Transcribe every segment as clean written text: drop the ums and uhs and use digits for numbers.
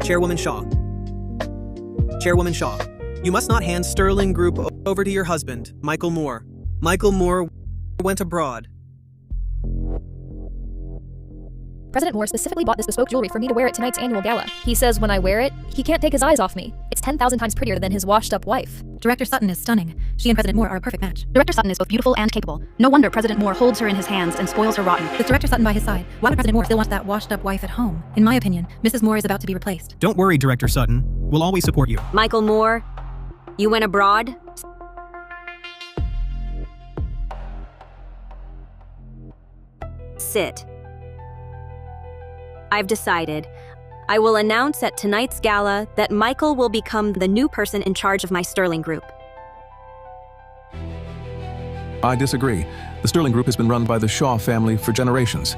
Chairwoman Shaw. Chairwoman Shaw, you must not hand Sterling Group over to your husband, Michael Moore. Michael Moore went abroad. President Moore specifically bought this bespoke jewelry for me to wear at tonight's annual gala. He says when I wear it, he can't take his eyes off me. It's 10,000 times prettier than his washed-up wife. Director Sutton is stunning. She and President Moore are a perfect match. Director Sutton is both beautiful and capable. No wonder President Moore holds her in his hands and spoils her rotten. With Director Sutton by his side, why would President Moore still want that washed-up wife at home? In my opinion, Mrs. Moore is about to be replaced. Don't worry, Director Sutton. We'll always support you. Michael Moore, you went abroad? Sit. I've decided. I will announce at tonight's gala that Michael will become the new person in charge of my Sterling Group. I disagree. The Sterling Group has been run by the Shaw family for generations.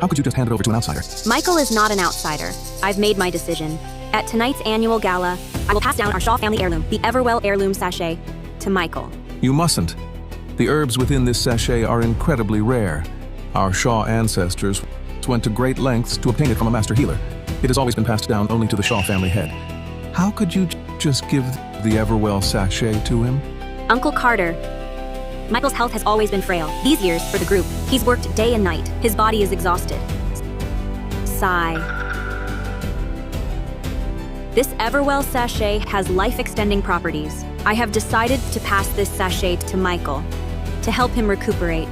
How could you just hand it over to an outsider? Michael is not an outsider. I've made my decision. At tonight's annual gala, I will pass down our Shaw family heirloom, the Everwell heirloom sachet, to Michael. You mustn't. The herbs within this sachet are incredibly rare. Our Shaw ancestors went to great lengths to obtain it from a master healer. It has always been passed down only to the Shaw family head. How could you just give the Everwell sachet to him? Uncle Carter, Michael's health has always been frail. These years, for the group, he's worked day and night. His body is exhausted. Sigh. This Everwell sachet has life-extending properties. I have decided to pass this sachet to Michael to help him recuperate.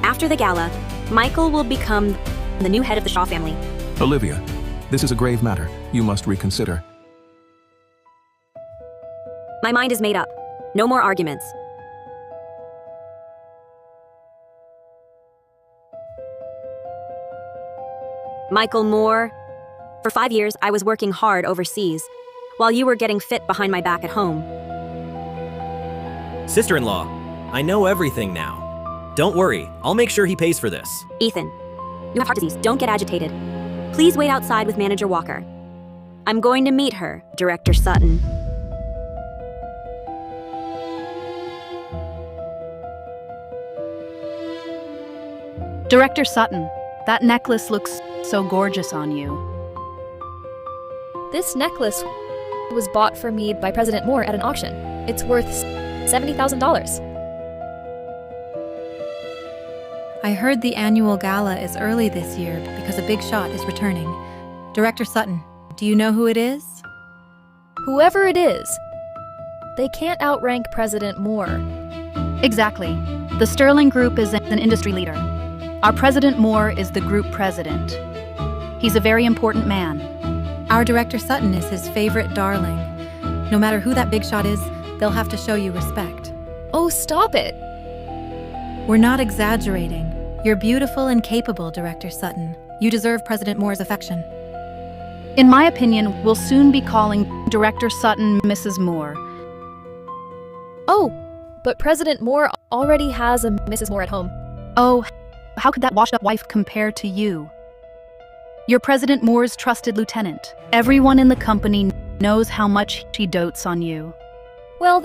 After the gala, Michael will become the new head of the Shaw family. Olivia, this is a grave matter. You must reconsider. My mind is made up. No more arguments. Michael Moore, for 5 years I was working hard overseas, while you were getting fit behind my back at home. Sister-in-law, I know everything now. Don't worry, I'll make sure he pays for this. Ethan, you have heart disease. Don't get agitated. Please wait outside with Manager Walker. I'm going to meet her, Director Sutton. Director Sutton, that necklace looks so gorgeous on you. This necklace was bought for me by President Moore at an auction. It's worth $70,000. I heard the annual gala is early this year because a big shot is returning. Director Sutton, do you know who it is? Whoever it is, they can't outrank President Moore. Exactly. The Sterling Group is an industry leader. Our President Moore is the group president. He's a very important man. Our Director Sutton is his favorite darling. No matter who that big shot is, they'll have to show you respect. Oh, stop it. We're not exaggerating. You're beautiful and capable, Director Sutton. You deserve President Moore's affection. In my opinion, we'll soon be calling Director Sutton Mrs. Moore. Oh, but President Moore already has a Mrs. Moore at home. Oh, how could that washed-up wife compare to you? You're President Moore's trusted lieutenant. Everyone in the company knows how much he dotes on you. Well,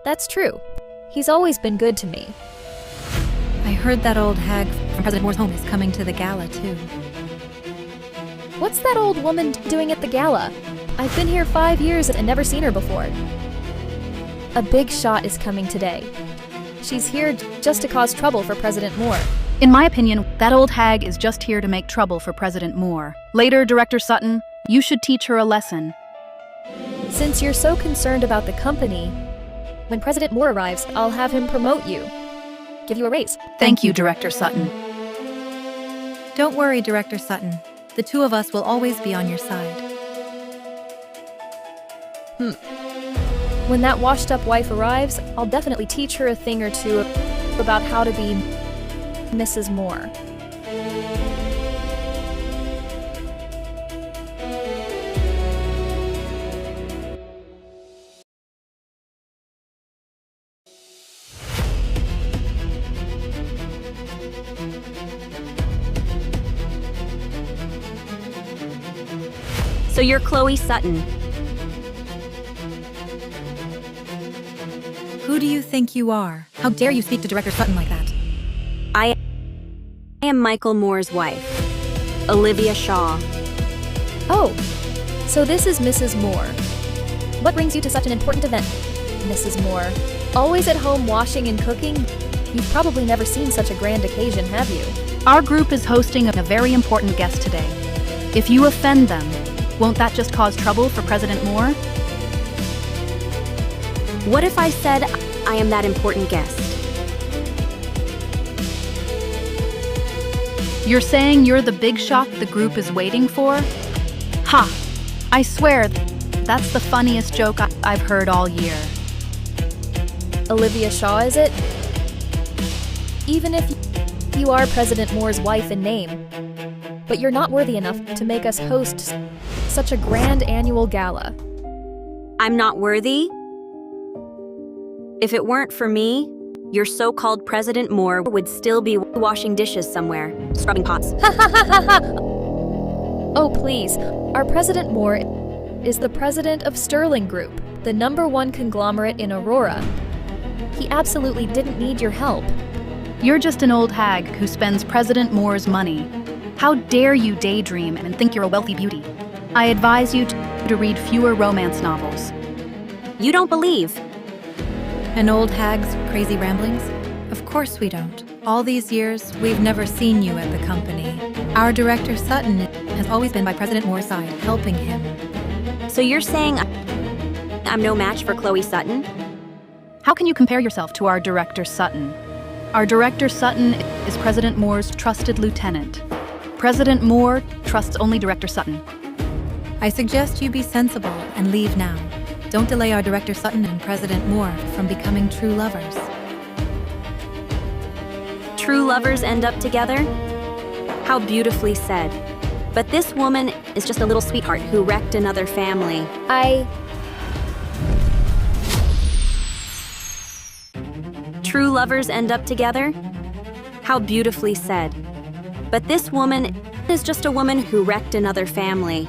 that's true. He's always been good to me. I heard that old hag from President Moore's home is coming to the gala, too. What's that old woman doing at the gala? I've been here 5 years and never seen her before. A big shot is coming today. She's here just to cause trouble for President Moore. In my opinion, that old hag is just here to make trouble for President Moore. Later, Director Sutton, you should teach her a lesson. Since you're so concerned about the company, when President Moore arrives, I'll have him promote you. Give you a raise. Thank you, Director Sutton. Don't worry, Director Sutton. The two of us will always be on your side. When that washed-up wife arrives, I'll definitely teach her a thing or two about how to be Mrs. Moore. So you're Chloe Sutton. Who Who do you think you are? How dare you speak to Director Sutton like that? I am Michael Moore's wife, Olivia Shaw. Oh, so this is Mrs. Moore. What brings you to such an important event, Mrs. Moore? Always at home washing and cooking? You've probably never seen such a grand occasion, have you? Our group is hosting a very important guest today. If you offend them, won't that just cause trouble for President Moore? What if I said I am that important guest? You're saying you're the big shot the group is waiting for? Ha! I swear, that's the funniest joke I've heard all year. Olivia Shaw, is it? Even if you are President Moore's wife in name, but you're not worthy enough to make us host such a grand annual gala. I'm not worthy? If it weren't for me, your so-called President Moore would still be washing dishes somewhere, scrubbing pots. Oh, please. Our President Moore is the president of Sterling Group, the #1 conglomerate in Aurora. He absolutely didn't need your help. You're just an old hag who spends President Moore's money. How dare you daydream and think you're a wealthy beauty? I advise you to read fewer romance novels. You don't believe. An old hag's crazy ramblings? Of course we don't. All these years, we've never seen you at the company. Our Director Sutton has always been by President Moore's side, helping him. So you're saying I'm no match for Chloe Sutton? How can you compare yourself to our Director Sutton? Our Director Sutton is President Moore's trusted lieutenant. President Moore trusts only Director Sutton. I suggest you be sensible and leave now. Don't delay our Director Sutton and President Moore from becoming true lovers. True lovers end up together? How beautifully said. But this woman is just a little sweetheart who wrecked another family. True lovers end up together? How beautifully said. But this woman is just a woman who wrecked another family.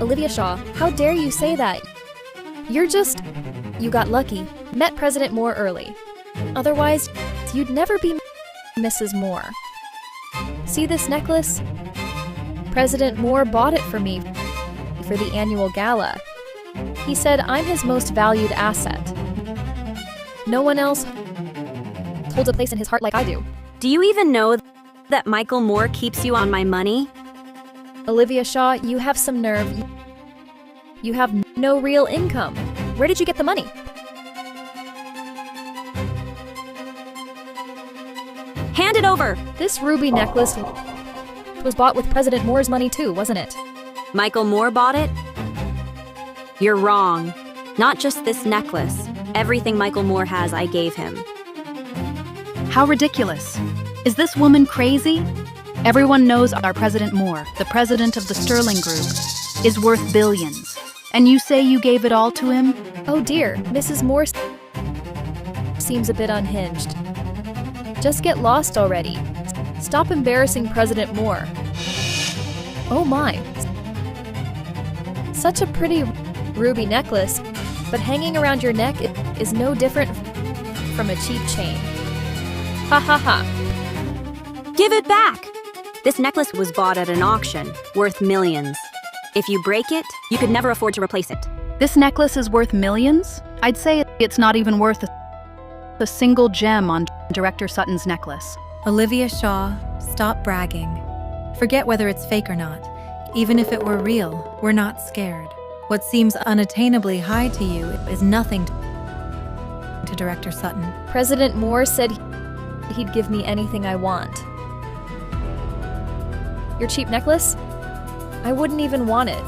Olivia Shaw, how dare you say that? You got lucky. Met President Moore early. Otherwise, you'd never be Mrs. Moore. See this necklace? President Moore bought it for me for the annual gala. He said I'm his most valued asset. No one else holds a place in his heart like I do. Do you even know that Michael Moore keeps you on my money? Olivia Shaw, you have some nerve. You have no real income. Where did you get the money? Hand it over! This ruby necklace was bought with President Moore's money too, wasn't it? Michael Moore bought it? You're wrong. Not just this necklace. Everything Michael Moore has, I gave him. How ridiculous. Is this woman crazy? Everyone knows our President Moore, the president of the Sterling Group, is worth billions. And you say you gave it all to him? Oh dear, Mrs. Moore seems a bit unhinged. Just get lost already. Stop embarrassing President Moore. Oh my. Such a pretty ruby necklace, but hanging around your neck is no different from a cheap chain. Ha ha ha. Give it back! This necklace was bought at an auction, worth millions. If you break it, you could never afford to replace it. This necklace is worth millions? I'd say it's not even worth a single gem on Director Sutton's necklace. Olivia Shaw, stop bragging. Forget whether it's fake or not. Even if it were real, we're not scared. What seems unattainably high to you is nothing to Director Sutton. President Moore said he'd give me anything I want. Your cheap necklace? I wouldn't even want it.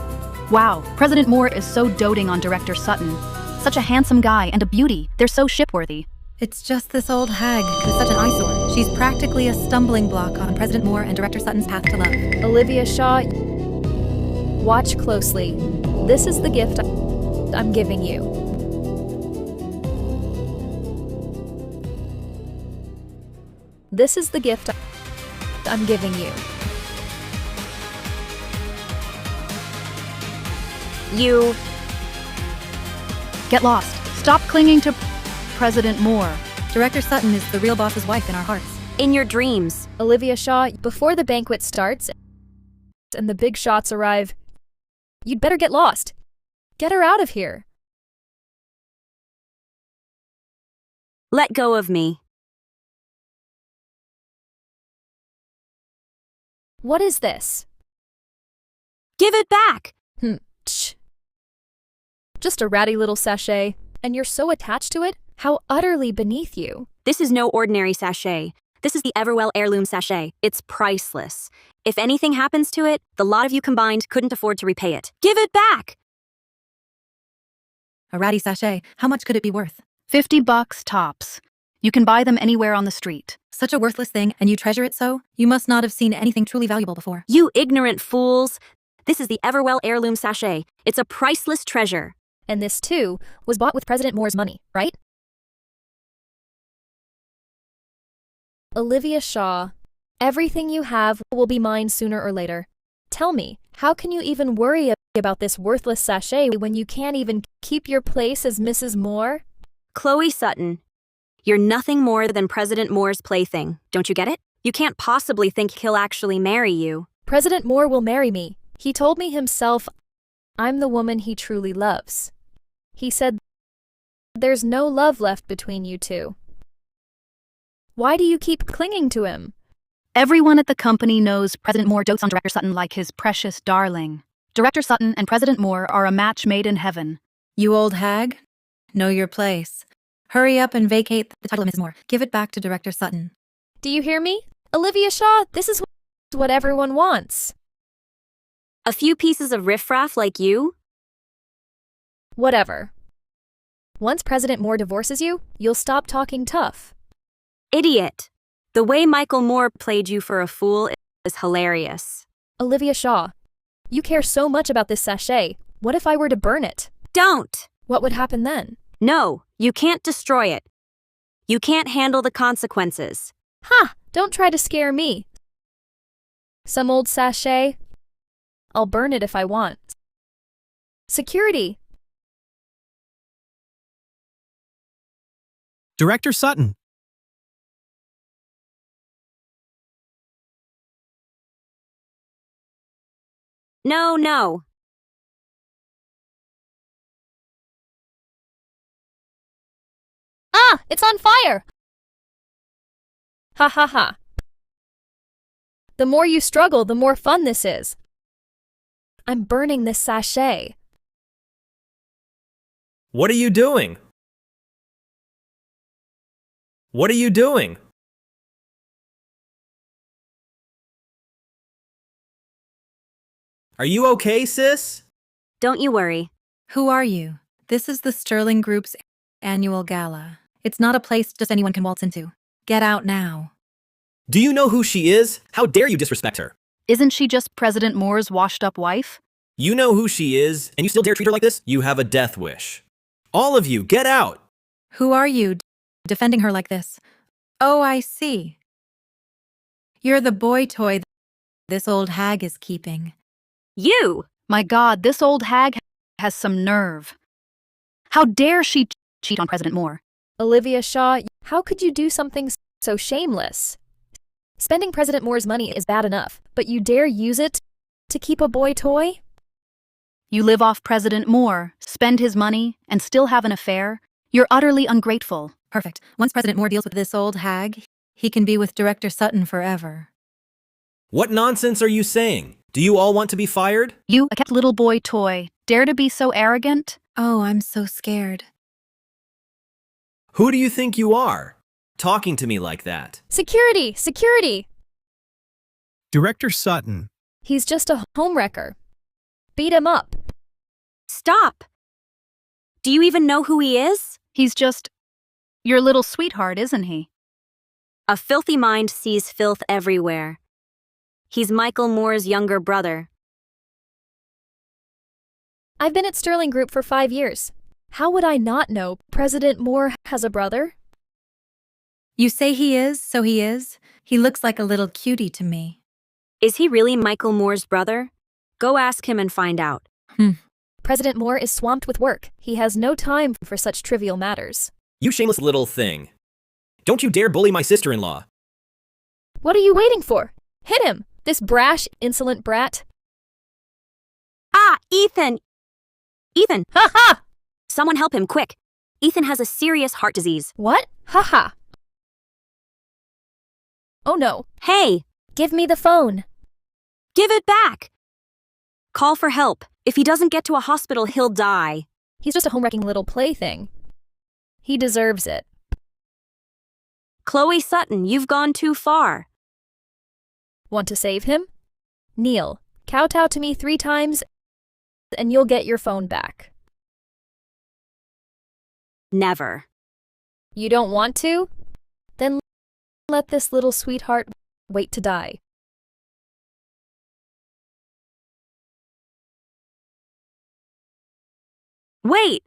Wow, President Moore is so doting on Director Sutton. Such a handsome guy and a beauty. They're so shipworthy. It's just this old hag who's such an eyesore. She's practically a stumbling block on President Moore and Director Sutton's path to love. Olivia Shaw, watch closely. This is the gift I'm giving you. This is the gift I'm giving you. Get lost. Stop clinging to President Moore. Director Sutton is the real boss's wife in our hearts. In your dreams. Olivia Shaw, before the banquet starts and the big shots arrive, you'd better get lost. Get her out of here. Let go of me. What is this? Give it back. Tch. Just a ratty little sachet, and you're so attached to it? How utterly beneath you. This is no ordinary sachet. This is the Everwell heirloom sachet. It's priceless. If anything happens to it, the lot of you combined couldn't afford to repay it. Give it back! A ratty sachet. How much could it be worth? $50 tops. You can buy them anywhere on the street. Such a worthless thing, and you treasure it so? You must not have seen anything truly valuable before. You ignorant fools! This is the Everwell heirloom sachet. It's a priceless treasure. And this, too, was bought with President Moore's money, right? Olivia Shaw, everything you have will be mine sooner or later. Tell me, how can you even worry about this worthless sachet when you can't even keep your place as Mrs. Moore? Chloe Sutton, you're nothing more than President Moore's plaything. Don't you get it? You can't possibly think he'll actually marry you. President Moore will marry me. He told me himself I'm the woman he truly loves. He said there's no love left between you two. Why do you keep clinging to him? Everyone at the company knows President Moore dotes on Director Sutton like his precious darling. Director Sutton and President Moore are a match made in heaven. You old hag, know your place. Hurry up and vacate the title of Mrs. Moore. Give it back to Director Sutton. Do you hear me? Olivia Shaw, this is what everyone wants. A few pieces of riffraff like you? Whatever. Once President Moore divorces you, you'll stop talking tough. Idiot. The way Michael Moore played you for a fool is hilarious. Olivia Shaw, you care so much about this sachet. What if I were to burn it? Don't! What would happen then? No, you can't destroy it. You can't handle the consequences. Ha! Don't try to scare me. Some old sachet? I'll burn it if I want. Security! Director Sutton. No. Ah! It's on fire! Ha ha ha. The more you struggle, the more fun this is. I'm burning this sachet. What are you doing? What are you doing? Are you okay, sis? Don't you worry. Who are you? This is the Sterling Group's annual gala. It's not a place just anyone can waltz into. Get out now. Do you know who she is? How dare you disrespect her? Isn't she just President Moore's washed-up wife? You know who she is, and you still dare treat her like this? You have a death wish. All of you, get out! Who are you, defending her like this? Oh, I see. You're the boy toy this old hag is keeping. You! My God, this old hag has some nerve. How dare she cheat on President Moore? Olivia Shaw, how could you do something so shameless? Spending President Moore's money is bad enough, but you dare use it to keep a boy toy? You live off President Moore, spend his money, and still have an affair? You're utterly ungrateful. Perfect. Once President Moore deals with this old hag, he can be with Director Sutton forever. What nonsense are you saying? Do you all want to be fired? You, a kept little boy toy, dare to be so arrogant? Oh, I'm so scared. Who do you think you are? Talking to me like that. Security! Security! Director Sutton. He's just a homewrecker. Beat him up. Stop! Do you even know who he is? He's just your little sweetheart, isn't he? A filthy mind sees filth everywhere. He's Michael Moore's younger brother. I've been at Sterling Group for 5 years. How would I not know President Moore has a brother? You say he is, so he is. He looks like a little cutie to me. Is he really Michael Moore's brother? Go ask him and find out. President Moore is swamped with work. He has no time for such trivial matters. You shameless little thing. Don't you dare bully my sister-in-law. What are you waiting for? Hit him, this brash, insolent brat. Ah, Ethan! Ethan! Ha ha! Someone help him, quick. Ethan has a serious heart disease. What? Ha ha! Oh no. Hey! Give me the phone. Give it back! Call for help. If he doesn't get to a hospital, he'll die. He's just a home-wrecking little plaything. He deserves it. Chloe Sutton, you've gone too far. Want to save him? Kneel, kowtow to me 3 times, and you'll get your phone back. Never. You don't want to? Then let this little sweetheart wait to die. Wait!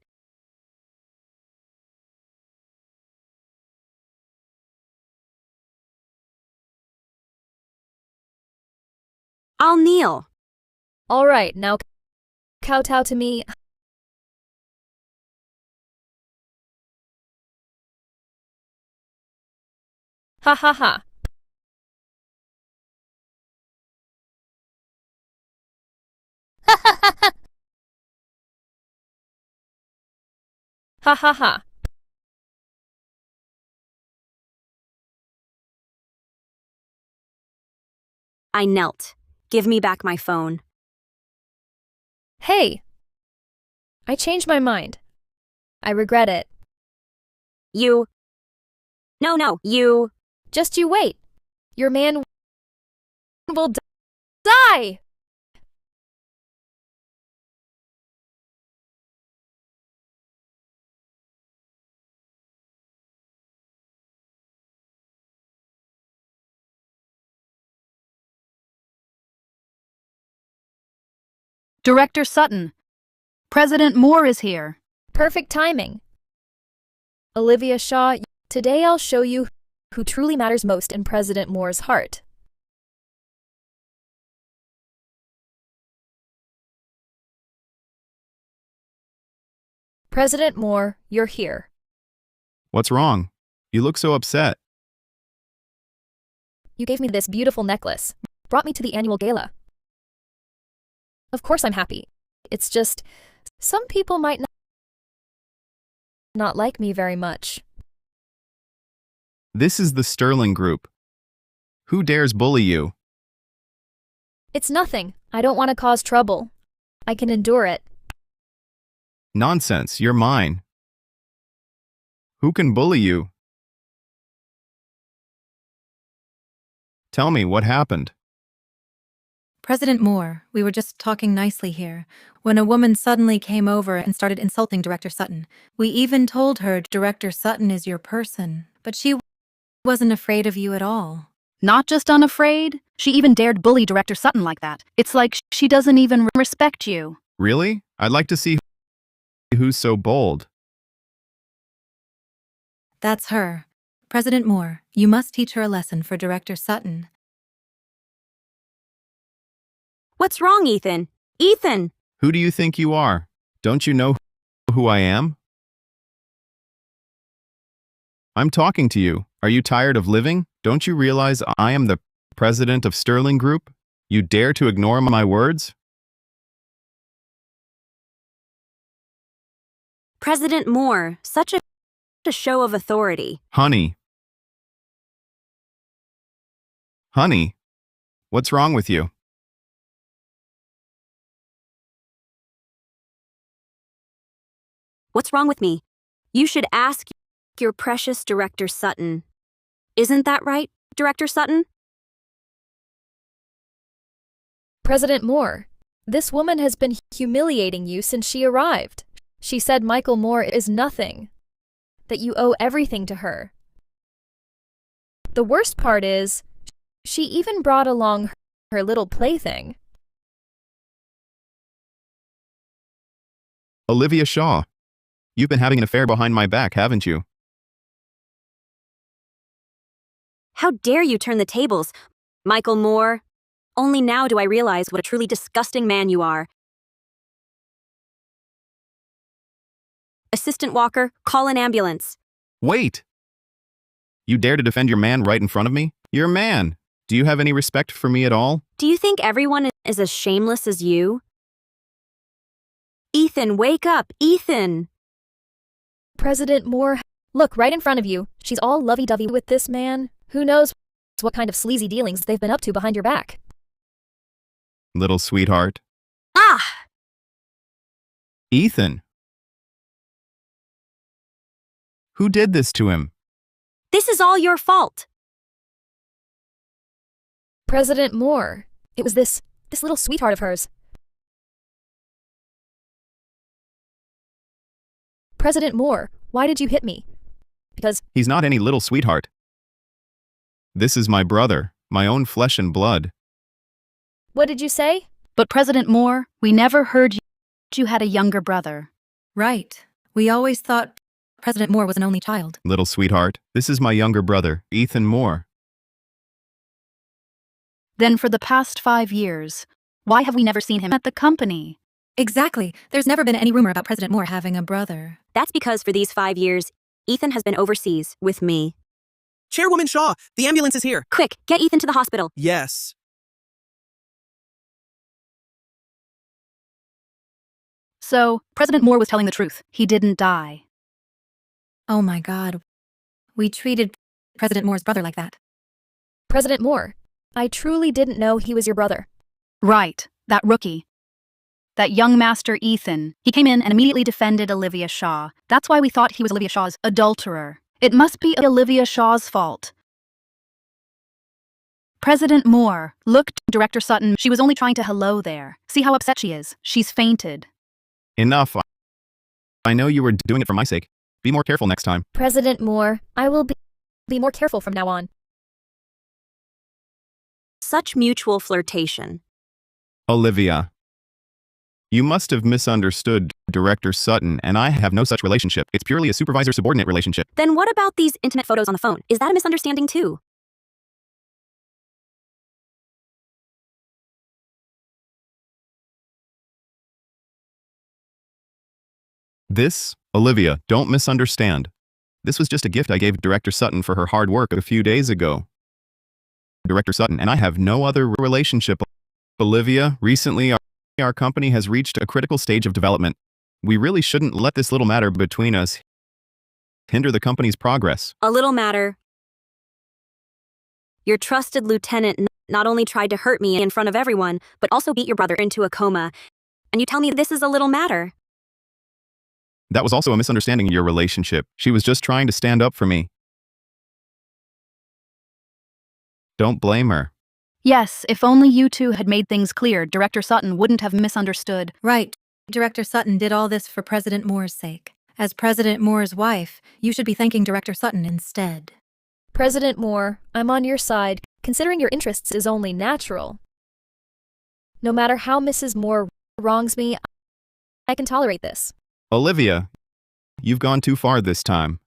I'll kneel. All right, now kowtow to me. Ha ha ha. Ha ha ha ha. Ha ha ha. I knelt. Give me back my phone. Hey! I changed my mind. I regret it. You. No, you. Just you wait. Your man will die! Director Sutton, President Moore is here. Perfect timing. Olivia Shaw, today I'll show you who truly matters most in President Moore's heart. President Moore, you're here. What's wrong? You look so upset. You gave me this beautiful necklace, brought me to the annual gala. Of course I'm happy. It's just, some people might not like me very much. This is the Sterling Group. Who dares bully you? It's nothing. I don't want to cause trouble. I can endure it. Nonsense, you're mine. Who can bully you? Tell me what happened. President Moore, we were just talking nicely here, when a woman suddenly came over and started insulting Director Sutton. We even told her Director Sutton is your person, but she wasn't afraid of you at all. Not just unafraid, she even dared bully Director Sutton like that. It's like she doesn't even respect you. Really? I'd like to see who's so bold. That's her. President Moore, you must teach her a lesson for Director Sutton. What's wrong, Ethan? Ethan! Who do you think you are? Don't you know who I am? I'm talking to you. Are you tired of living? Don't you realize I am the president of Sterling Group? You dare to ignore my words? President Moore, such a show of authority. Honey. Honey, what's wrong with you? What's wrong with me? You should ask your precious Director Sutton. Isn't that right, Director Sutton? President Moore, this woman has been humiliating you since she arrived. She said Michael Moore is nothing, that you owe everything to her. The worst part is, she even brought along her little plaything. Olivia Shaw. You've been having an affair behind my back, haven't you? How dare you turn the tables, Michael Moore? Only now do I realize what a truly disgusting man you are. Assistant Walker, call an ambulance. Wait! You dare to defend your man right in front of me? You're a man. Do you have any respect for me at all? Do you think everyone is as shameless as you? Ethan, wake up! Ethan! President Moore, look right in front of you. She's all lovey-dovey with this man. Who knows what kind of sleazy dealings they've been up to behind your back. Little sweetheart. Ah! Ethan. Who did this to him? This is all your fault. President Moore, it was this little sweetheart of hers. President Moore, why did you hit me? Because He's not any little sweetheart. This is my brother, my own flesh and blood. what did you say? But President Moore, we never heard you had a younger brother. Right. We always thought President Moore was an only child. Little sweetheart, this is my younger brother, Ethan Moore. Then for the past 5 years, why have we never seen him at the company? Exactly. There's never been any rumor about President Moore having a brother. That's because for these 5 years, Ethan has been overseas with me. Chairwoman Shaw, the ambulance is here. Quick, get Ethan to the hospital. Yes. So, President Moore was telling the truth. He didn't die. Oh my God. We treated President Moore's brother like that. President Moore, I truly didn't know he was your brother. Right, that rookie. That young master Ethan. He came in and immediately defended Olivia Shaw. That's why we thought he was Olivia Shaw's adulterer. It must be Olivia Shaw's fault. President Moore, look, Director Sutton, she was only trying to hello there. See how upset she is. She's fainted. Enough. I know you were doing it for my sake. Be more careful next time. President Moore, I will be more careful from now on. Such mutual flirtation. Olivia. You must have misunderstood Director Sutton, and I have no such relationship. It's purely a supervisor-subordinate relationship. Then what about these intimate photos on the phone? Is that a misunderstanding too? This, Olivia, don't misunderstand. This was just a gift I gave Director Sutton for her hard work a few days ago. Director Sutton and I have no other relationship. Olivia, recently our company has reached a critical stage of development. We really shouldn't let this little matter between us hinder the company's progress. A little matter. Your trusted lieutenant not only tried to hurt me in front of everyone, but also beat your brother into a coma. And you tell me this is a little matter. That was also a misunderstanding in your relationship. She was just trying to stand up for me. Don't blame her. Yes, if only you two had made things clear, Director Sutton wouldn't have misunderstood. Right. Director Sutton did all this for President Moore's sake. As President Moore's wife, you should be thanking Director Sutton instead. President Moore, I'm on your side, considering your interests is only natural. No matter how Mrs. Moore wrongs me, I can tolerate this. Olivia, you've gone too far this time.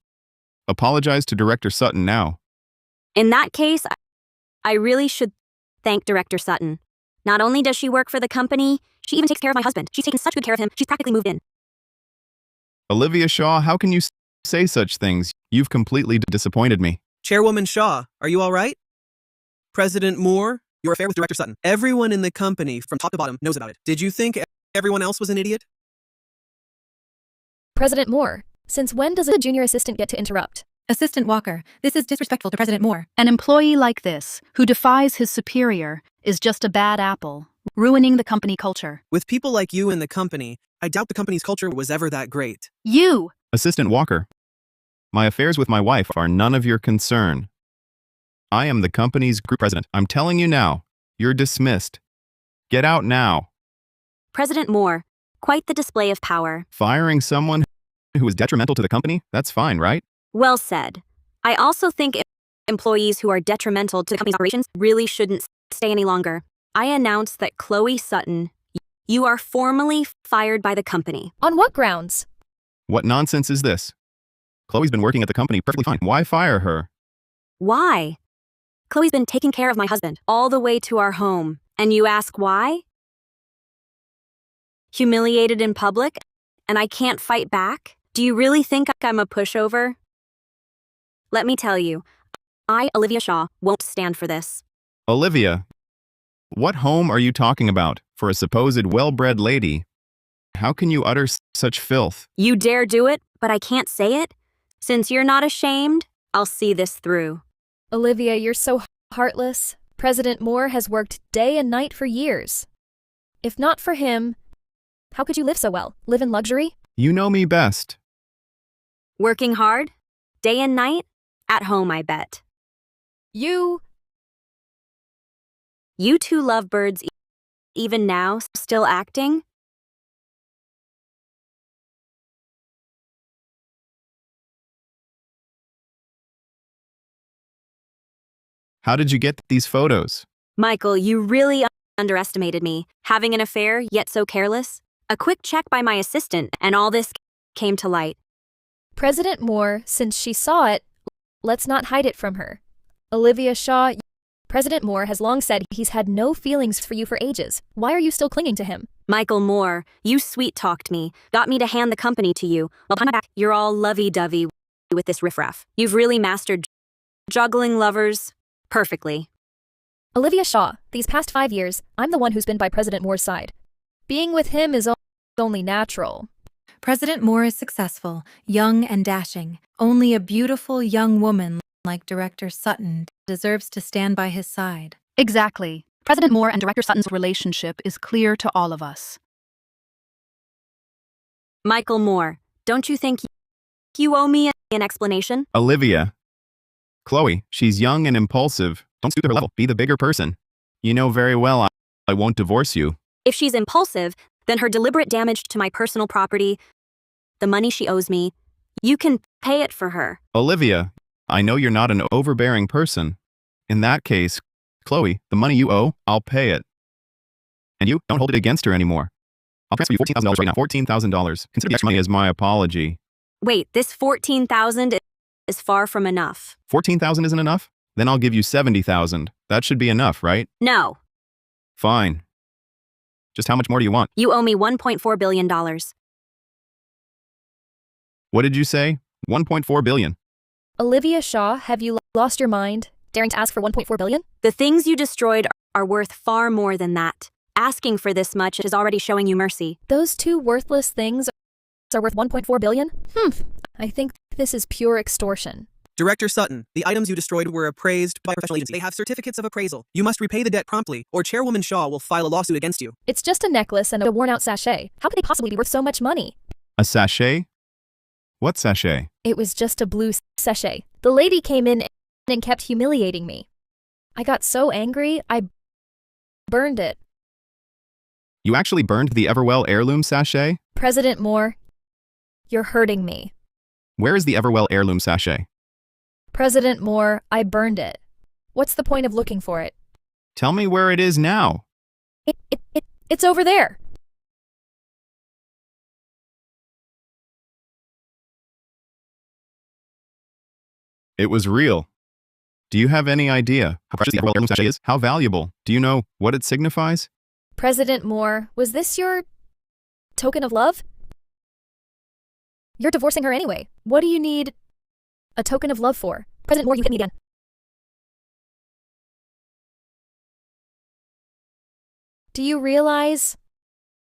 Apologize to Director Sutton now. In that case, I really should thank Director Sutton. Not only does she work for the company, she even takes care of my husband. She's taken such good care of him, she's practically moved in. Olivia Shaw, how can you say such things? You've completely disappointed me. Chairwoman Shaw, are you all right? President Moore, your affair with Director Sutton. Everyone in the company, from top to bottom, knows about it. Did you think everyone else was an idiot? President Moore, since when does a junior assistant get to interrupt? Assistant Walker, this is disrespectful to President Moore. An employee like this, who defies his superior, is just a bad apple, ruining the company culture. With people like you in the company, I doubt the company's culture was ever that great. You! Assistant Walker, my affairs with my wife are none of your concern. I am the company's group president. I'm telling you now, you're dismissed. Get out now. President Moore, quite the display of power. Firing someone who is detrimental to the company? That's fine, right? Well said. I also think employees who are detrimental to the company's operations really shouldn't stay any longer. I announce that Chloe Sutton, you are formally fired by the company. On what grounds? What nonsense is this? Chloe's been working at the company perfectly fine. Why fire her? Why? Chloe's been taking care of my husband all the way to our home. And you ask why? Humiliated in public, and I can't fight back? Do you really think I'm a pushover? Let me tell you, I, Olivia Shaw, won't stand for this. Olivia, what home are you talking about for a supposed well-bred lady? How can you utter such filth? You dare do it, but I can't say it? Since you're not ashamed, I'll see this through. Olivia, you're so heartless. President Moore has worked day and night for years. If not for him, how could you live so well? Live in luxury? You know me best. Working hard? Day and night? At home, I bet. You two lovebirds, even now, still acting? How did you get these photos? Michael, you really underestimated me. Having an affair, yet so careless? A quick check by my assistant, and all this came to light. President Moore, since she saw it, let's not hide it from her. Olivia Shaw, President Moore has long said he's had no feelings for you for ages. Why are you still clinging to him? Michael Moore, you sweet-talked me, got me to hand the company to you. Well, behind my back, you're all lovey-dovey with this riffraff. You've really mastered juggling lovers perfectly. Olivia Shaw, these past 5 years, I'm the one who's been by President Moore's side. Being with him is only natural. President Moore is successful, young and dashing. Only a beautiful young woman like Director Sutton deserves to stand by his side. Exactly. President Moore and Director Sutton's relationship is clear to all of us. Michael Moore, don't you think you owe me an explanation? Olivia. Chloe, she's young and impulsive. Don't stoop to her level. Be the bigger person. You know very well I won't divorce you. If she's impulsive, then her deliberate damage to my personal property, the money she owes me, you can pay it for her. Olivia, I know you're not an overbearing person. In that case, Chloe, the money you owe, I'll pay it. And you, don't hold it against her anymore. I'll transfer you $14,000 right now. $14,000. Consider the extra money as my apology. Wait, this $14,000 is far from enough. $14,000 isn't enough? Then I'll give you $70,000. That should be enough, right? No. Fine. Just how much more do you want? You owe me $1.4 billion. What did you say? $1.4 billion. Olivia Shaw, have you lost your mind, daring to ask for $1.4 billion? The things you destroyed are worth far more than that. Asking for this much is already showing you mercy. Those two worthless things are worth $1.4 billion? I think this is pure extortion. Director Sutton, the items you destroyed were appraised by a professional agency. They have certificates of appraisal. You must repay the debt promptly, or Chairwoman Shaw will file a lawsuit against you. It's just a necklace and a worn-out sachet. How could they possibly be worth so much money? A sachet? What sachet? It was just a blue sachet. The lady came in and kept humiliating me. I got so angry, I burned it. You actually burned the Everwell heirloom sachet? President Moore, you're hurting me. Where is the Everwell heirloom sachet? President Moore, I burned it. What's the point of looking for it? Tell me where it is now. It's over there. It was real. Do you have any idea how precious the Everwell heirloom sachet is? How valuable? Do you know what it signifies? President Moore, was this your token of love? You're divorcing her anyway. What do you need a token of love for? President Moore, you hit me again. Do you realize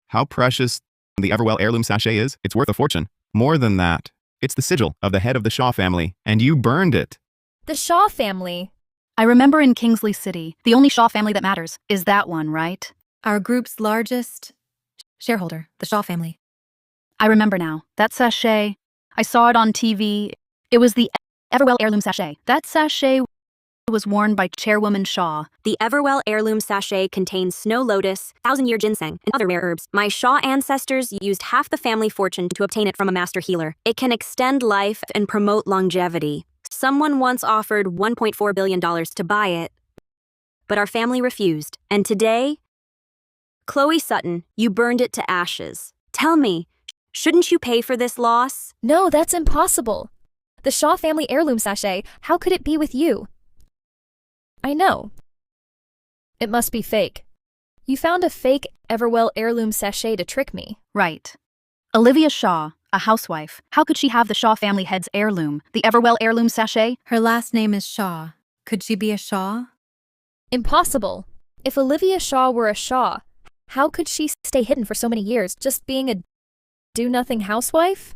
How precious the Everwell heirloom sachet is? It's worth a fortune. More than that. It's the sigil of the head of the Shaw family, and you burned it. the Shaw family? I remember in Kingsley City, the only Shaw family that matters is that one, right? Our group's largest shareholder, the Shaw family. I remember now. That sachet, I saw it on TV. It was the Everwell heirloom sachet. That sachet was worn by Chairwoman Shaw. The Everwell heirloom sachet contains snow lotus, 1,000-year ginseng, and other rare herbs. My Shaw ancestors used half the family fortune to obtain it from a master healer. It can extend life and promote longevity. Someone once offered $1.4 billion to buy it, but our family refused. And today, Chloe Sutton, you burned it to ashes. Tell me, shouldn't you pay for this loss? No, that's impossible. The Shaw family heirloom sachet, how could it be with you? I know. It must be fake. You found a fake Everwell heirloom sachet to trick me. Right. Olivia Shaw, a housewife. How could she have the Shaw family head's heirloom, the Everwell heirloom sachet? Her last name is Shaw. Could she be a Shaw? Impossible. If Olivia Shaw were a Shaw, how could she stay hidden for so many years, just being a do-nothing housewife?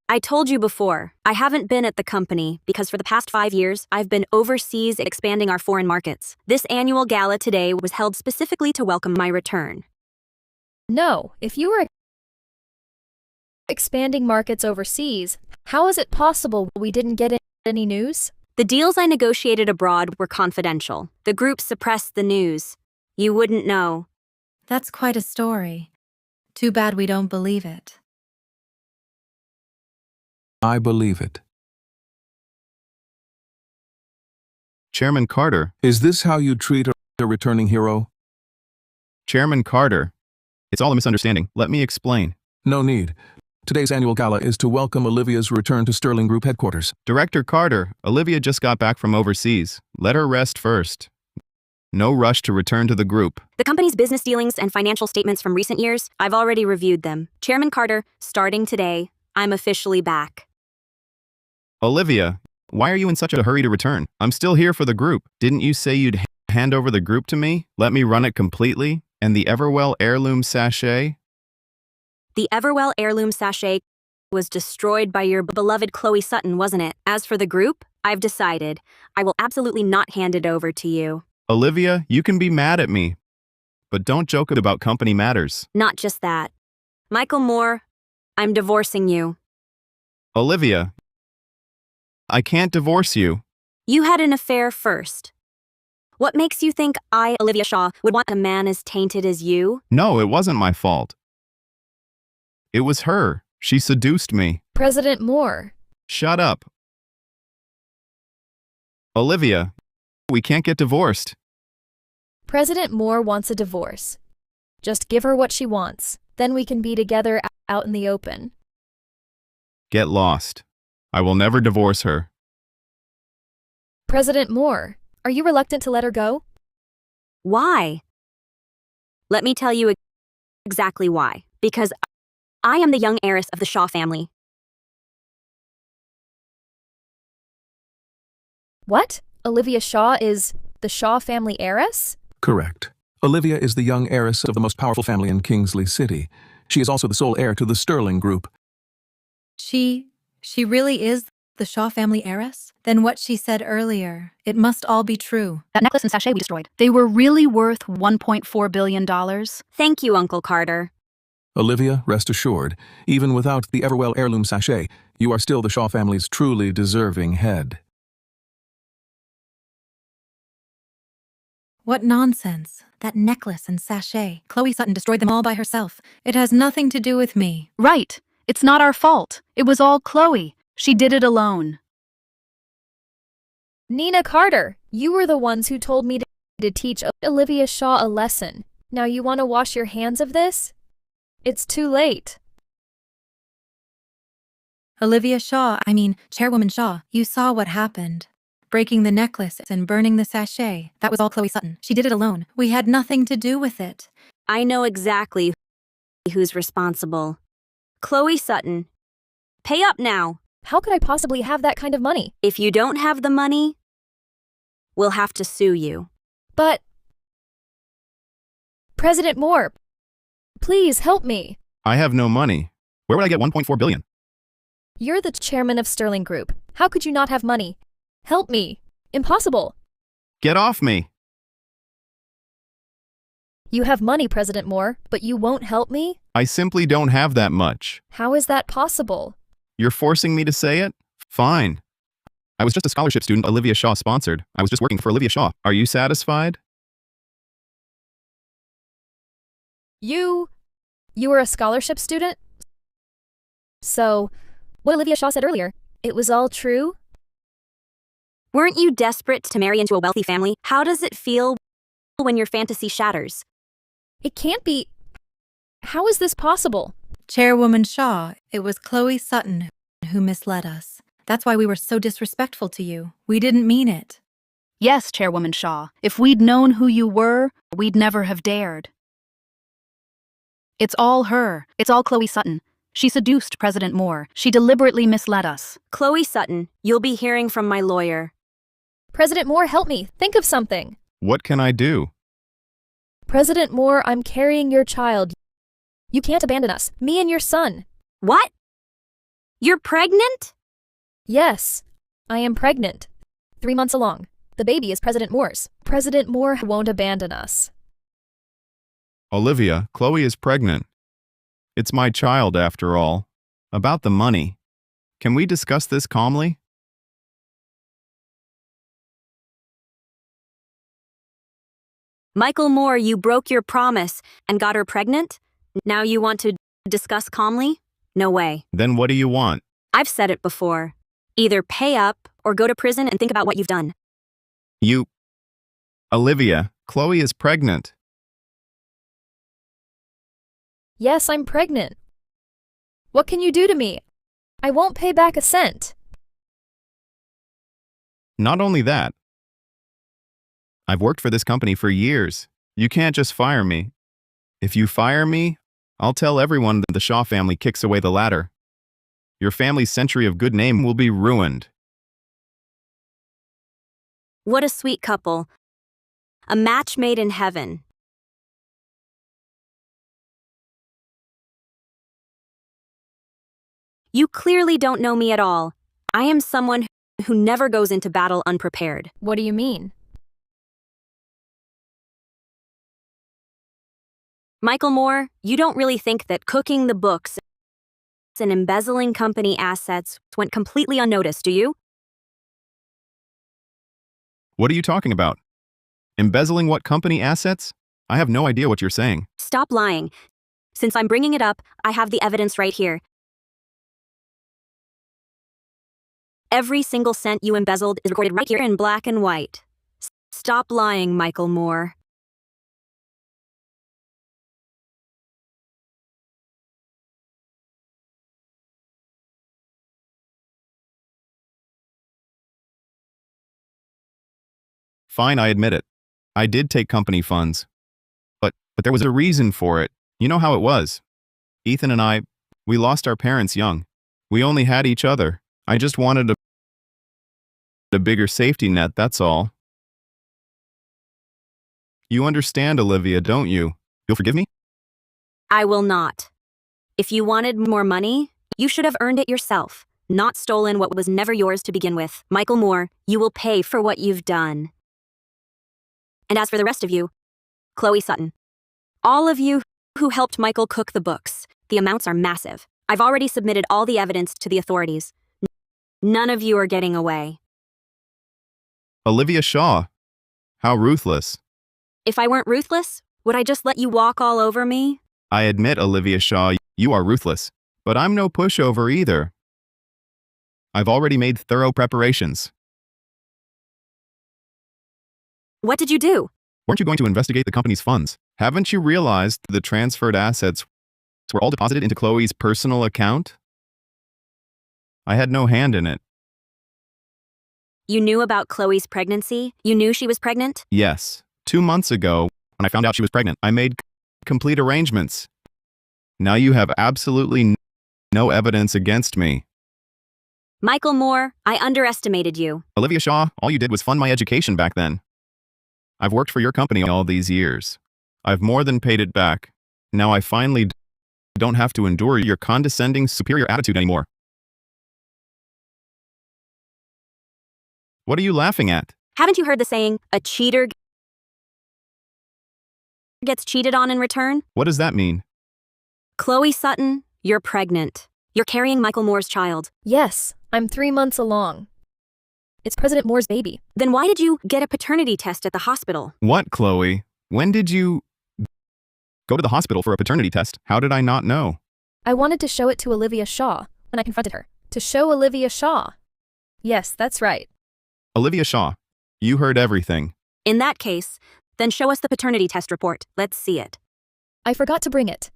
I told you before, I haven't been at the company because for the past 5 years, I've been overseas expanding our foreign markets. This annual gala today was held specifically to welcome my return. No, if you were expanding markets overseas, how is it possible we didn't get any news? The deals I negotiated abroad were confidential. The group suppressed the news. You wouldn't know. That's quite a story. Too bad we don't believe it. I believe it. Chairman Carter. Is this how you treat a returning hero? Chairman Carter. It's all a misunderstanding. Let me explain. No need. Today's annual gala is to welcome Olivia's return to Sterling Group headquarters. Director Carter, Olivia just got back from overseas. Let her rest first. No rush to return to the group. The company's business dealings and financial statements from recent years, I've already reviewed them. Chairman Carter, starting today, I'm officially back. Olivia, why are you in such a hurry to return? I'm still here for the group. Didn't you say you'd hand over the group to me? Let me run it completely? And the Everwell heirloom sachet? The Everwell heirloom sachet was destroyed by your beloved Chloe Sutton, wasn't it? As for the group, I've decided I will absolutely not hand it over to you. Olivia, you can be mad at me, but don't joke about company matters. Not just that. Michael Moore, I'm divorcing you. Olivia, I can't divorce you. You had an affair first. What makes you think I, Olivia Shaw, would want a man as tainted as you? No, it wasn't my fault. It was her. She seduced me. President Moore. Shut up. Olivia, we can't get divorced. President Moore wants a divorce. Just give her what she wants. Then we can be together out in the open. Get lost. I will never divorce her. President Moore, are you reluctant to let her go? Why? Let me tell you exactly why. Because I am the young heiress of the Shaw family. What? Olivia Shaw is the Shaw family heiress? Correct. Olivia is the young heiress of the most powerful family in Kingsley City. She is also the sole heir to the Sterling Group. She really is the Shaw family heiress? Then what she said earlier, it must all be true. That necklace and sachet we destroyed, they were really worth $1.4 billion. Thank you, Uncle Carter. Olivia, rest assured, even without the Everwell heirloom sachet, you are still the Shaw family's truly deserving head. What nonsense. That necklace and sachet. Chloe Sutton destroyed them all by herself. It has nothing to do with me. Right. It's not our fault. It was all Chloe. She did it alone. Nina Carter, you were the ones who told me to teach Olivia Shaw a lesson. Now you want to wash your hands of this? It's too late. Olivia Shaw, Chairwoman Shaw, you saw what happened. Breaking the necklace and burning the sachet. That was all Chloe Sutton. She did it alone. We had nothing to do with it. I know exactly who's responsible. Chloe Sutton. Pay up now. How could I possibly have that kind of money? If you don't have the money, we'll have to sue you. But... President Moore, please help me. I have no money. Where would I get $1.4 billion? You're the chairman of Sterling Group. How could you not have money? Help me. Impossible. Get off me. You have money, President Moore, but you won't help me? I simply don't have that much. How is that possible? You're forcing me to say it? Fine. I was just a scholarship student Olivia Shaw sponsored. I was just working for Olivia Shaw. Are you satisfied? You were a scholarship student? So, what Olivia Shaw said earlier, it was all true? Weren't you desperate to marry into a wealthy family? How does it feel when your fantasy shatters? It can't be. How is this possible? Chairwoman Shaw, it was Chloe Sutton who misled us. That's why we were so disrespectful to you. We didn't mean it. Yes, Chairwoman Shaw. If we'd known who you were, we'd never have dared. It's all her. It's all Chloe Sutton. She seduced President Moore. She deliberately misled us. Chloe Sutton, you'll be hearing from my lawyer. President Moore, help me. Think of something. What can I do? President Moore, I'm carrying your child. You can't abandon us, me and your son. What? You're pregnant? Yes, I am pregnant. 3 months along. The baby is President Moore's. President Moore won't abandon us. Olivia, Chloe is pregnant. It's my child, after all. About the money. Can we discuss this calmly? Michael Moore, you broke your promise and got her pregnant? Now you want to discuss calmly? No way. Then what do you want? I've said it before. Either pay up or go to prison and think about what you've done. Olivia, Chloe is pregnant. Yes, I'm pregnant. What can you do to me? I won't pay back a cent. Not only that, I've worked for this company for years. You can't just fire me. If you fire me, I'll tell everyone that the Shaw family kicks away the ladder. Your family's century of good name will be ruined. What a sweet couple. A match made in heaven. You clearly don't know me at all. I am someone who never goes into battle unprepared. What do you mean? Michael Moore, you don't really think that cooking the books and embezzling company assets went completely unnoticed, do you? What are you talking about? Embezzling what company assets? I have no idea what you're saying. Stop lying. Since I'm bringing it up, I have the evidence right here. Every single cent you embezzled is recorded right here in black and white. Stop lying, Michael Moore. Fine, I admit it. I did take company funds. But there was a reason for it. You know how it was. Ethan and I, we lost our parents young. We only had each other. I just wanted a bigger safety net, that's all. You understand, Olivia, don't you? You'll forgive me? I will not. If you wanted more money, you should have earned it yourself, not stolen what was never yours to begin with. Michael Moore, you will pay for what you've done. And as for the rest of you, Chloe Sutton, all of you who helped Michael cook the books, the amounts are massive. I've already submitted all the evidence to the authorities. None of you are getting away. Olivia Shaw. How ruthless. If I weren't ruthless, would I just let you walk all over me? I admit, Olivia Shaw, you are ruthless. But I'm no pushover either. I've already made thorough preparations. What did you do? Weren't you going to investigate the company's funds? Haven't you realized the transferred assets were all deposited into Chloe's personal account? I had no hand in it. You knew about Chloe's pregnancy? You knew she was pregnant? Yes. 2 months ago, when I found out she was pregnant, I made complete arrangements. Now you have absolutely no evidence against me. Michael Moore, I underestimated you. Olivia Shaw, all you did was fund my education back then. I've worked for your company all these years. I've more than paid it back. Now I finally don't have to endure your condescending, superior attitude anymore. What are you laughing at? Haven't you heard the saying, a cheater gets cheated on in return? What does that mean? Chloe Sutton, you're pregnant. You're carrying Michael Moore's child. Yes, I'm 3 months along. It's President Moore's baby. Then why did you get a paternity test at the hospital? What, Chloe? When did you go to the hospital for a paternity test? How did I not know? I wanted to show it to Olivia Shaw when I confronted her. To show Olivia Shaw. Yes, that's right. Olivia Shaw, you heard everything. In that case, then show us the paternity test report. Let's see it. I forgot to bring it.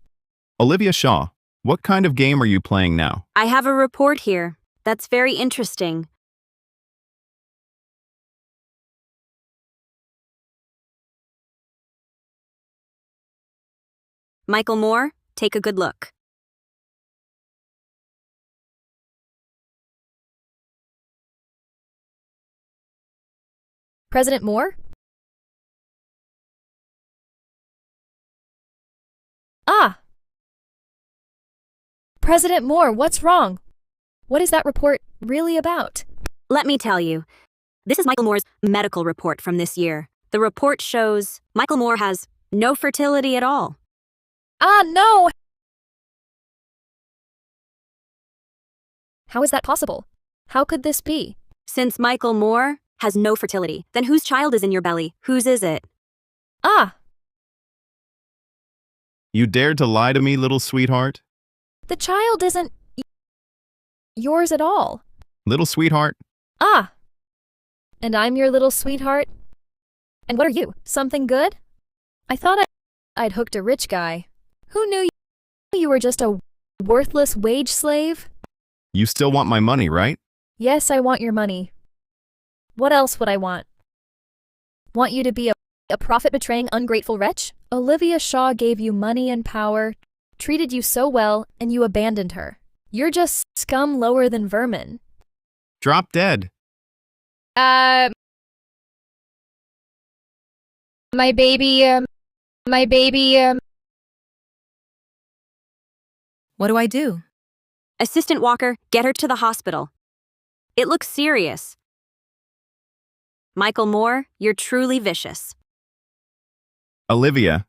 Olivia Shaw, what kind of game are you playing now? I have a report here. That's very interesting. Michael Moore, take a good look. President Moore? Ah! President Moore, what's wrong? What is that report really about? Let me tell you. This is Michael Moore's medical report from this year. The report shows Michael Moore has no fertility at all. Ah, no! How is that possible? How could this be? Since Michael Moore has no fertility, then whose child is in your belly? Whose is it? Ah! You dared to lie to me, little sweetheart? The child isn't yours at all. Little sweetheart? Ah! And I'm your little sweetheart? And what are you? Something good? I thought I'd hooked a rich guy. Who knew you were just a worthless wage slave? You still want my money, right? Yes, I want your money. What else would I want? Want you to be a profit-betraying, ungrateful wretch? Olivia Shaw gave you money and power, treated you so well, and you abandoned her. You're just scum lower than vermin. Drop dead. My baby. What do I do? Assistant Walker, get her to the hospital. It looks serious. Michael Moore, you're truly vicious. Olivia,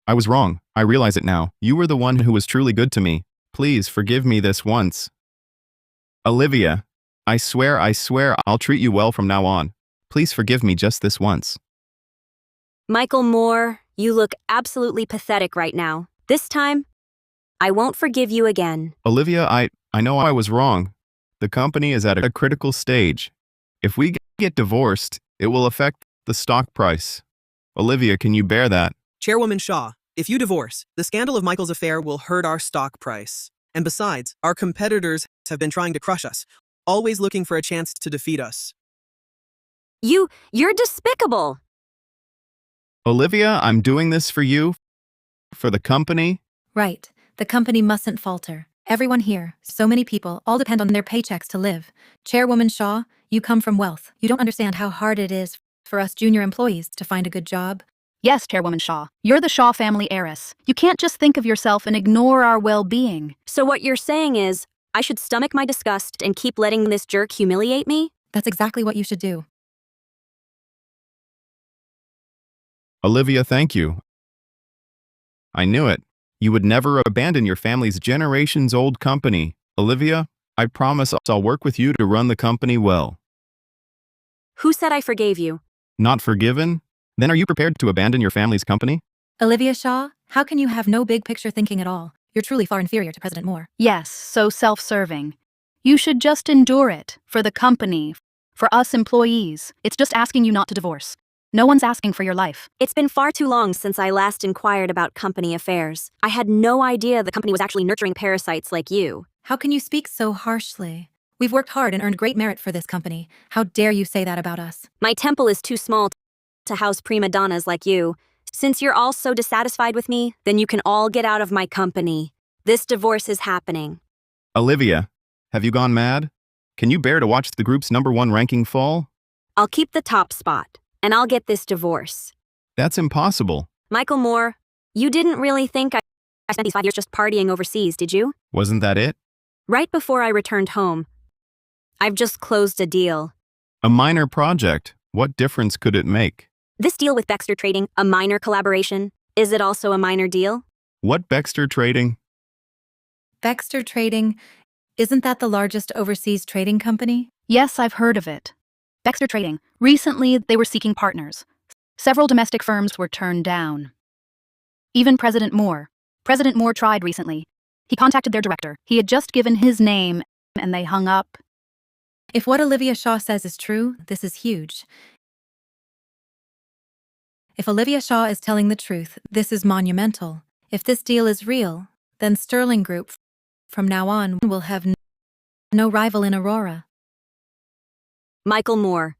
I was wrong. I realize it now. You were the one who was truly good to me. Please forgive me this once. Olivia, I swear I'll treat you well from now on. Please forgive me just this once. Michael Moore, you look absolutely pathetic right now. This time, I won't forgive you again. Olivia, I know I was wrong. The company is at a critical stage. If we get divorced, it will affect the stock price. Olivia, can you bear that? Chairwoman Shaw, if you divorce, the scandal of Michael's affair will hurt our stock price. And besides, our competitors have been trying to crush us, always looking for a chance to defeat us. You're despicable. Olivia, I'm doing this for you, for the company. Right. The company mustn't falter. Everyone here, so many people, all depend on their paychecks to live. Chairwoman Shaw, you come from wealth. You don't understand how hard it is for us junior employees to find a good job. Yes, Chairwoman Shaw. You're the Shaw family heiress. You can't just think of yourself and ignore our well-being. So what you're saying is, I should stomach my disgust and keep letting this jerk humiliate me? That's exactly what you should do. Olivia, thank you. I knew it. You would never abandon your family's generations-old company. Olivia, I promise I'll work with you to run the company well. Who said I forgave you? Not forgiven? Then are you prepared to abandon your family's company? Olivia Shaw, how can you have no big picture thinking at all? You're truly far inferior to President Moore. Yes, so self-serving. You should just endure it. For the company. For us employees. It's just asking you not to divorce. No one's asking for your life. It's been far too long since I last inquired about company affairs. I had no idea the company was actually nurturing parasites like you. How can you speak so harshly? We've worked hard and earned great merit for this company. How dare you say that about us? My temple is too small to house prima donnas like you. Since you're all so dissatisfied with me, then you can all get out of my company. This divorce is happening. Olivia, have you gone mad? Can you bear to watch the group's #1 ranking fall? I'll keep the top spot, and I'll get this divorce. That's impossible. Michael Moore, you didn't really think I spent these 5 years just partying overseas, did you? Wasn't that it? Right before I returned home, I've just closed a deal. A minor project. What difference could it make? This deal with Baxter Trading, a minor collaboration, is it also a minor deal? What Baxter Trading? Baxter Trading, isn't that the largest overseas trading company? Yes, I've heard of it. Baxter Trading. Recently, they were seeking partners. Several domestic firms were turned down. Even President Moore. President Moore tried recently. He contacted their director. He had just given his name, and they hung up. If what Olivia Shaw says is true, this is huge. If Olivia Shaw is telling the truth, this is monumental. If this deal is real, then Sterling Group, from now on, will have no rival in Aurora. Michael Moore,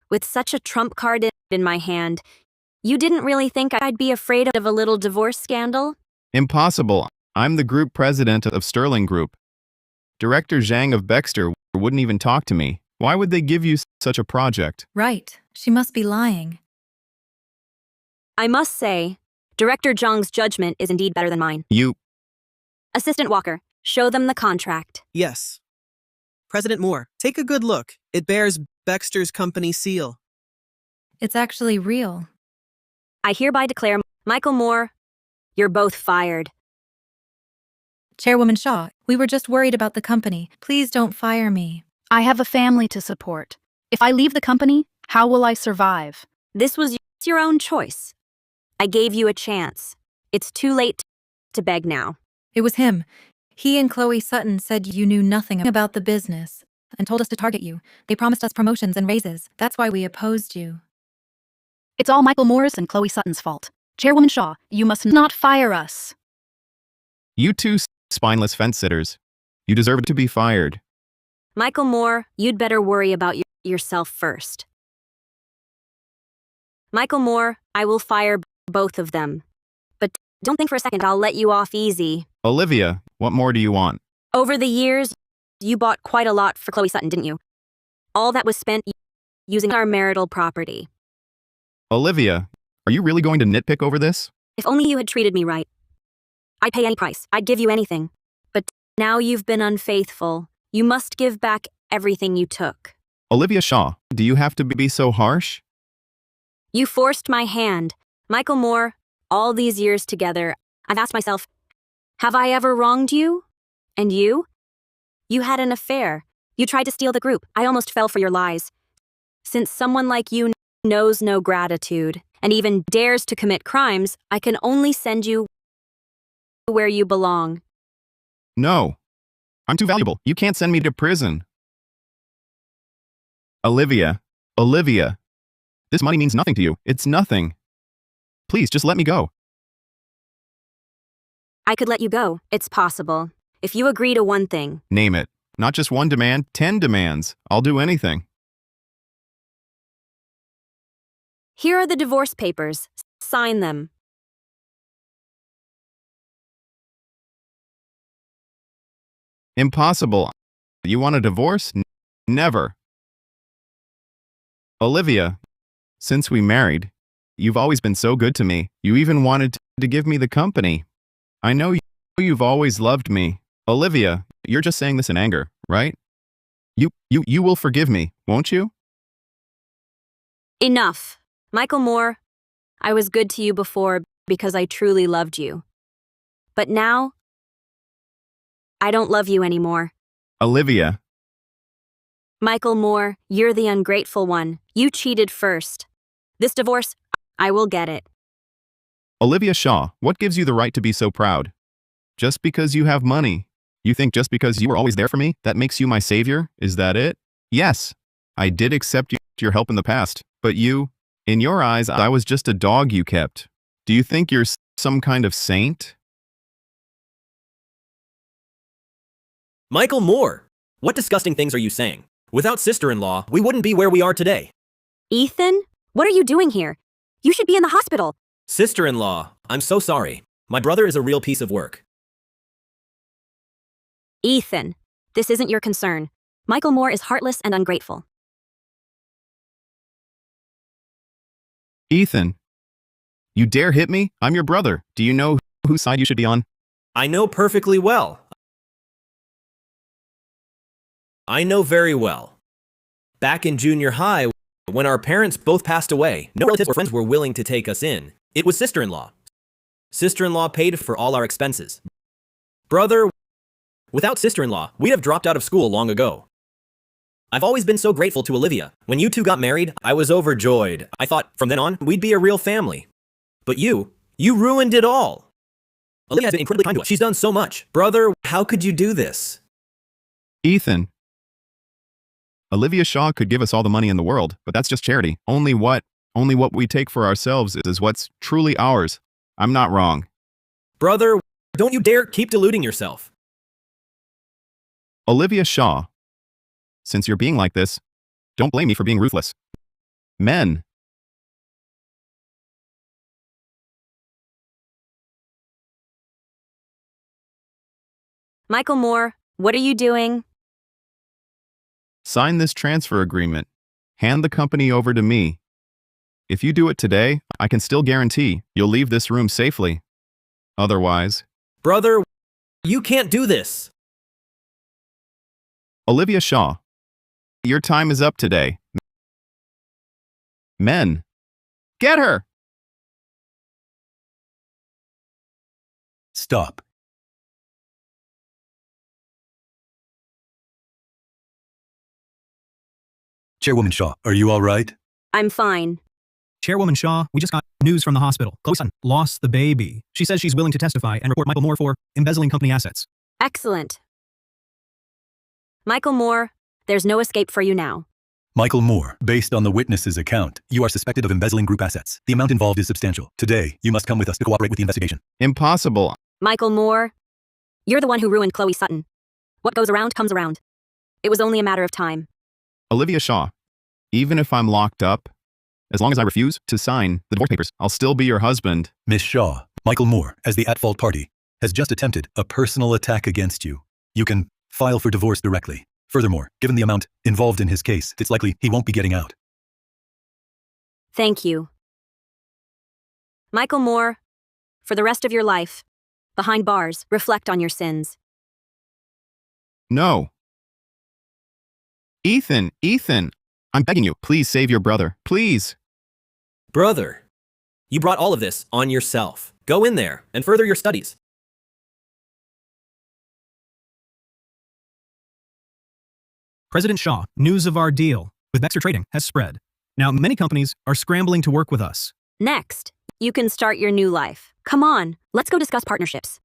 with such a trump card in my hand, you didn't really think I'd be afraid of a little divorce scandal? Impossible. I'm the group president of Sterling Group. Director Zhang of Baxter wouldn't even talk to me. Why would they give you such a project? Right. She must be lying. I must say, Director Zhang's judgment is indeed better than mine. Assistant Walker, show them the contract. Yes. President Moore, take a good look. It bears Baxter's company seal. It's actually real. I hereby declare, Michael Moore, you're both fired. Chairwoman Shaw, we were just worried about the company. Please don't fire me. I have a family to support. If I leave the company, how will I survive? This was your own choice. I gave you a chance. It's too late to beg now. It was him. He and Chloe Sutton said you knew nothing about the business and told us to target you. They promised us promotions and raises. That's why we opposed you. It's all Michael Moore's and Chloe Sutton's fault. Chairwoman Shaw, you must not fire us. You two spineless fence-sitters. You deserve to be fired. Michael Moore, you'd better worry about yourself first. Michael Moore, I will fire both of them. But don't think for a second I'll let you off easy. Olivia, what more do you want? Over the years, you bought quite a lot for Chloe Sutton, didn't you? All that was spent using our marital property. Olivia, are you really going to nitpick over this? If only you had treated me right. I'd pay any price. I'd give you anything. But now you've been unfaithful. You must give back everything you took. Olivia Shaw, do you have to be so harsh? You forced my hand. Michael Moore, all these years together, I've asked myself, have I ever wronged you? And you? You had an affair. You tried to steal the group. I almost fell for your lies. Since someone like you knows no gratitude and even dares to commit crimes, I can only send you where you belong. No. I'm too valuable. You can't send me to prison. Olivia. This money means nothing to you. It's nothing. Please, just let me go. I could let you go. It's possible. If you agree to one thing. Name it. Not just one demand, 10 demands. I'll do anything. Here are the divorce papers. Sign them. Impossible. You want a divorce? Never. Olivia, since we married, you've always been so good to me. You even wanted to give me the company. I know you've always loved me. Olivia, you're just saying this in anger, right? You will forgive me, won't you? Enough. Michael Moore, I was good to you before because I truly loved you. But now, I don't love you anymore. Olivia. Michael Moore, you're the ungrateful one. You cheated first. This divorce, I will get it. Olivia Shaw, what gives you the right to be so proud? Just because you have money. You think just because you were always there for me, that makes you my savior? Is that it? Yes, I did accept your help in the past, but in your eyes, I was just a dog you kept. Do you think you're some kind of saint? Michael Moore, what disgusting things are you saying? Without sister-in-law, we wouldn't be where we are today. Ethan, what are you doing here? You should be in the hospital. Sister-in-law, I'm so sorry. My brother is a real piece of work. Ethan, this isn't your concern. Michael Moore is heartless and ungrateful. Ethan, you dare hit me? I'm your brother. Do you know whose side you should be on? I know perfectly well. I know very well. Back in junior high, when our parents both passed away, no relatives or friends were willing to take us in. It was sister-in-law. Sister-in-law paid for all our expenses. Brother, without sister-in-law, we'd have dropped out of school long ago. I've always been so grateful to Olivia. When you two got married, I was overjoyed. I thought, from then on, we'd be a real family. But you ruined it all. Olivia has been incredibly kind to us. She's done so much. Brother, how could you do this? Ethan. Olivia Shaw could give us all the money in the world, but that's just charity. Only what we take for ourselves is what's truly ours. I'm not wrong. Brother, don't you dare keep deluding yourself. Olivia Shaw. Since you're being like this, don't blame me for being ruthless. Men. Michael Moore, what are you doing? Sign this transfer agreement. Hand the company over to me. If you do it today, I can still guarantee you'll leave this room safely. Otherwise, Brother, you can't do this. Olivia Shaw, your time is up today. Men, get her! Stop. Chairwoman Shaw, are you all right? I'm fine. Chairwoman Shaw, we just got news from the hospital. Chloe's son lost the baby. She says she's willing to testify and report Michael Moore for embezzling company assets. Excellent. Michael Moore, there's no escape for you now. Michael Moore, based on the witness's account, you are suspected of embezzling group assets. The amount involved is substantial. Today, you must come with us to cooperate with the investigation. Impossible. Michael Moore, you're the one who ruined Chloe Sutton. What goes around comes around. It was only a matter of time. Olivia Shaw, even if I'm locked up, as long as I refuse to sign the divorce papers, I'll still be your husband. Miss Shaw, Michael Moore, as the at-fault party, has just attempted a personal attack against you. You can file for divorce directly. Furthermore, given the amount involved in his case, it's likely he won't be getting out. Thank you. Michael Moore, for the rest of your life, behind bars, reflect on your sins. No. Ethan, I'm begging you, please save your brother, please. Brother, you brought all of this on yourself. Go in there and further your studies. President Shaw, news of our deal with Baxter Trading has spread. Now, many companies are scrambling to work with us. Next, you can start your new life. Come on, let's go discuss partnerships.